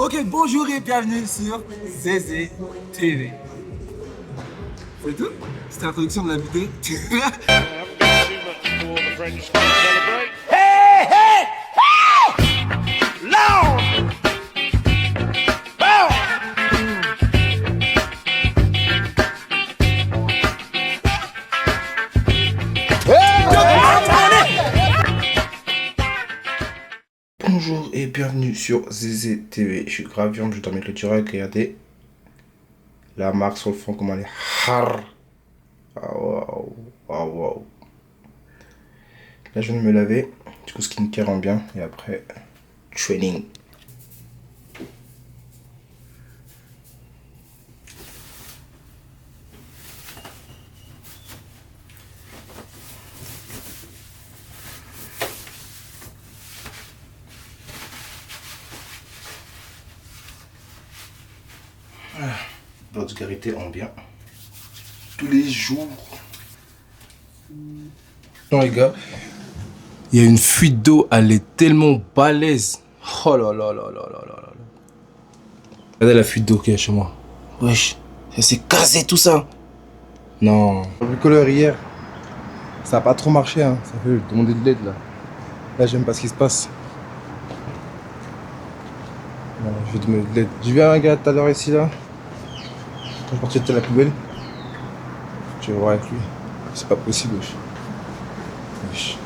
Ok, bonjour et bienvenue sur ZZ TV. C'est tout? C'était l'introduction de la vidéo. Hey, hey, hey! Lord! Bonjour et bienvenue sur ZZ TV. Je suis Gravium, je t'emmène le Turak. Regardez la marque sur le fond, comment elle est. Har. Ah waouh, waouh, waouh. Là, je viens de me laver. Du coup, skincare en bien. Et après, training. Votre garité en bien. Tous les jours. Non, les gars. Il y a une fuite d'eau, elle est tellement balèze. Oh là là là là là là là. Regardez la fuite d'eau qu'il y a chez moi. Wesh, ça s'est cassé tout ça. Non. Le bricoleur hier, ça a pas trop marché, hein. Ça fait demander de l'aide là. Là, j'aime pas ce qui se passe. Voilà, je vais demander de l'aide. J'ai vu un gars tout à l'heure ici là. Quand je partais de la poubelle. Je vais voir avec lui. C'est pas possible, wesh. Wesh.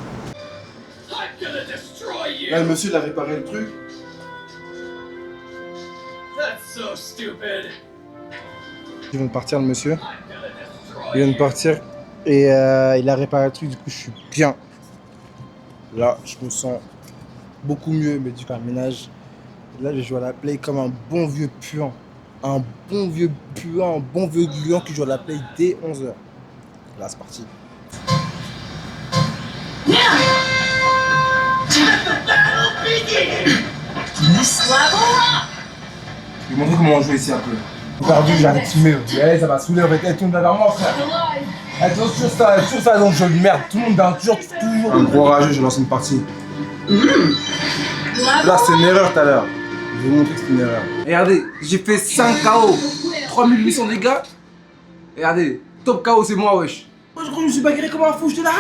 Là, le monsieur, il a réparé le truc. Il vient de partir, le monsieur. Il vient de partir et il a réparé le truc, du coup, je suis bien. Là, je me sens beaucoup mieux, mais du coup, un ménage. Là, je joue à la play comme un bon vieux puant. Un bon vieux puant, un bon vieux gluant qui joue à la play dès 11h. Là, c'est parti. Je vais montrer comment on joue ici un peu. J'ai perdu, j'ai arrêté de filmer. Allez, ça va saouler, en fait. Tout le monde derrière moi, frère. Toujours ça dans le jeu de merde. Tout le monde derrière, toujours. Un gros rageux, j'ai lancé une partie. Là, c'est une erreur tout à l'heure. Je vais vous montrer que c'est une erreur. Regardez, j'ai fait 5 KO. 3800 dégâts. Regardez, top KO, c'est moi, wesh. Moi, je crois que je me suis bagarré comme un fou, j'étais là.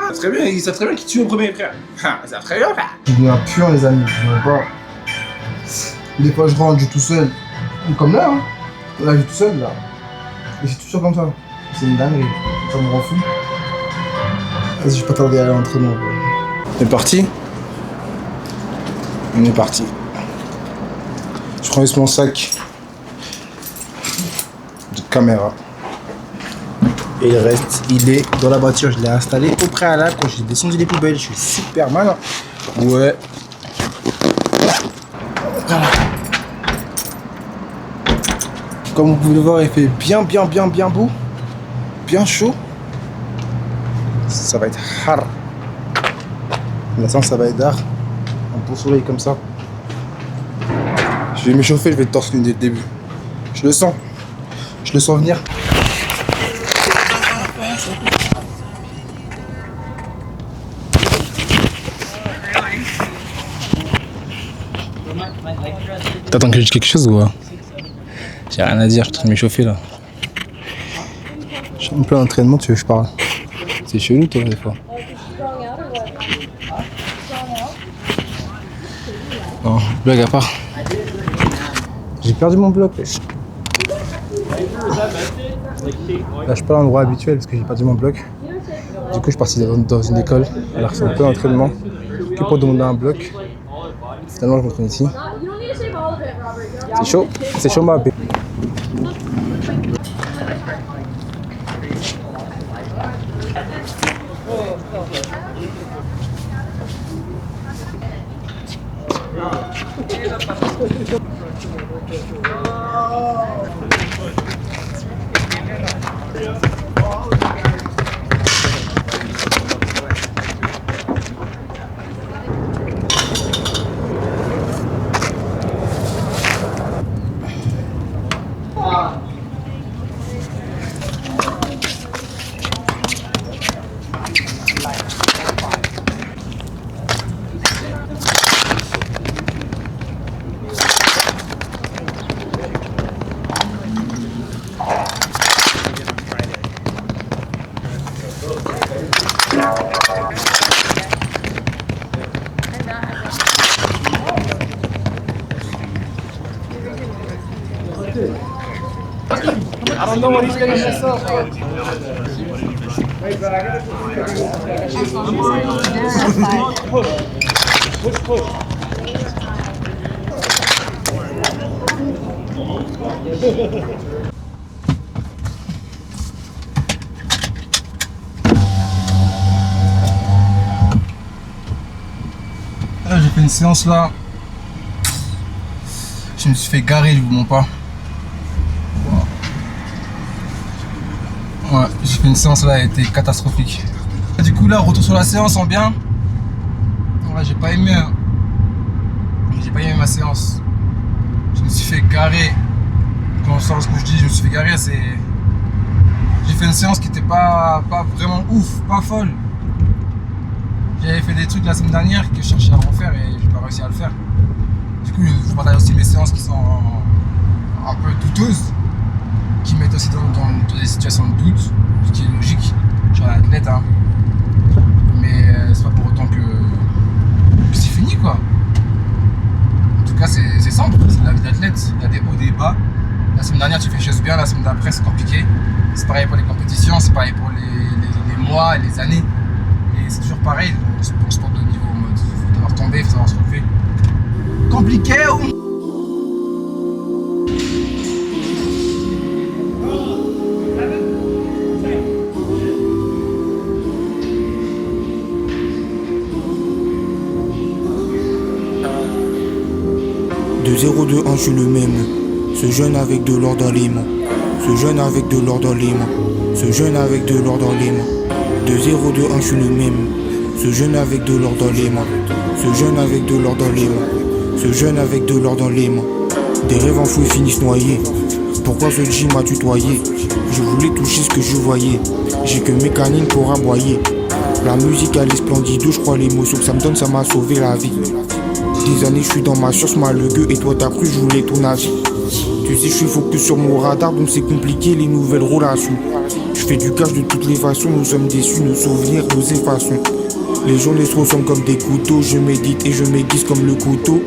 Ça serait bien, ils savent très bien qui tue en premier, frère. Ça serait très bien, frère. Je deviens puant, les amis, je ne pas. Des fois, je rentre, je joue tout seul. Comme là, hein. Là, je joue tout seul, là. Et c'est toujours comme ça. C'est une dinguerie. Ça me rend fou. Vas-y, je vais pas tarder à aller à l'entraînement. On est parti. On est parti. Je prends juste mon sac de caméra. Et il reste, il est dans la voiture. Je l'ai installé au préalable quand j'ai descendu les poubelles. Je suis super malin. Ouais. Voilà. Comme vous pouvez le voir, il fait bien beau. Bien chaud. Ça va être hard. Maintenant, ça va être hard. Un beau soleil comme ça. Je vais m'échauffer, je vais torse nu dès le début. Je le sens. Je le sens venir. T'attends que je dise quelque chose ou quoi? J'ai rien à dire, je suis en train de m'échauffer là. Je suis en plein entraînement, tu veux que je parle? C'est chelou toi des fois. Non, blague à part. J'ai perdu mon bloc. Là je suis pas à l'endroit habituel parce que j'ai perdu mon bloc. Du coup je suis parti dans une école. Alors c'est un peu d'entraînement que pour demander un bloc. Finalement je me retrouve ici. C'est chaud ma bébé. I don't know what he's gonna mess up. Là, j'ai fait une séance là. Je me suis fait garer, je vous mens pas. Ouais, j'ai fait une séance là, elle a été catastrophique. Du coup là, retour sur la séance en bien. Ouais, j'ai pas aimé. Hein. J'ai pas aimé ma séance. Je me suis fait garer. Quand je sors ce que je dis, je me suis fait garer, c'est. J'ai fait une séance qui était pas vraiment ouf, pas folle. J'avais fait des trucs la semaine dernière que je cherchais à refaire et j'ai pas réussi à le faire. Du coup, je partage aussi mes séances qui sont un peu douteuses, qui mettent aussi dans des situations de doute, ce qui est logique. Je suis un athlète, hein. Mais c'est pas pour autant que c'est fini, quoi. En tout cas, c'est simple, c'est la vie d'athlète. Il y a des hauts, des bas. La semaine dernière, tu fais choses bien, la semaine d'après, c'est compliqué. C'est pareil pour les compétitions, c'est pareil pour les mois et les années. Et c'est toujours pareil pour le sport de haut niveau, en mode, il faut savoir tomber, il faut savoir se relever. Compliqué ou? De 0, 2, 1, je suis le même. Ce jeune avec de l'or dans les mains. Ce jeune avec de l'or dans les mains. Ce jeune avec de l'or dans les mains. De 0, 2, 1, je suis le même. Ce jeune avec de l'or dans les mains. Ce jeune avec de l'or dans les mains. Ce jeune avec de l'or dans les mains. Des rêves en fou et finissent noyés. Pourquoi ce gym m'a tutoyé? Je voulais toucher ce que je voyais. J'ai que mes canines pour aboyer. La musique elle est splendide, je crois l'émotion que ça me donne, ça m'a sauvé la vie. Des années je suis dans ma science, malheureux, et toi t'as cru je voulais ton avis. Tu sais je suis focus sur mon radar, donc c'est compliqué les nouvelles relations. Je fais du cash de toutes les façons, nous sommes déçus, nos souvenirs nous effaçons. Les journées se ressemblent comme des couteaux, je médite et je m'aiguise comme le couteau.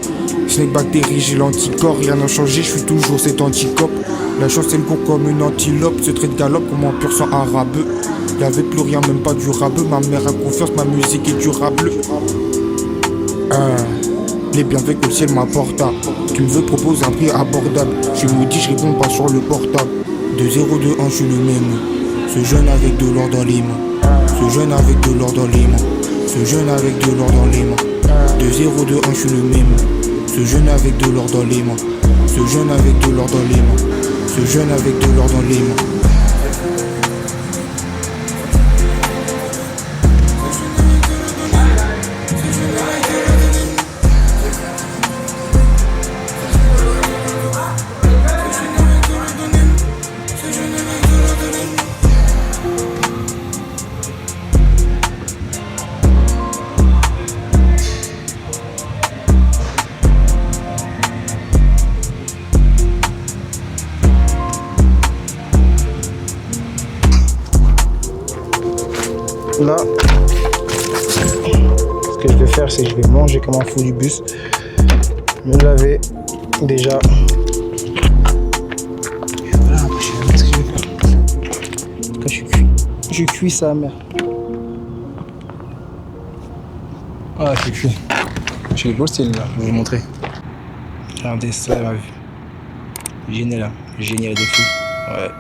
Snake bactérie, j'ai l'anticorps, rien n'a changé, je suis toujours cet anticorps. La chance elle court comme une antilope, ce trait de galope comme un pur sang arabe. Y'avait plus rien, même pas du rabeux, ma mère a confiance, ma musique est durable. Les bienfaits que le ciel m'apporte. Tu me veux proposer un prix abordable. Je suis maudit, je réponds pas sur le portable. De 0, 2, 1, je suis le même. Ce jeune avec de l'or dans les mains. Ce jeune avec de l'or dans les mains. Ce jeune avec de l'or dans les mains. De 0, 2, 1, je suis le même. Ce jeune avec de l'or dans les mains. Ce jeune avec de l'or dans les mains. Ce jeune avec de l'or dans les mains. Là, ce que je vais faire, c'est que je vais manger comme un fou du bus, me laver déjà. Et voilà, après, je sais pas ce que je vais faire. Quand je suis cuit, je cuis sa mère. Ah, c'est cuit. J'ai le beau style là, je vais vous montrer. Regardez ça, ma vue. Génial, là. Génial de fou. Ouais.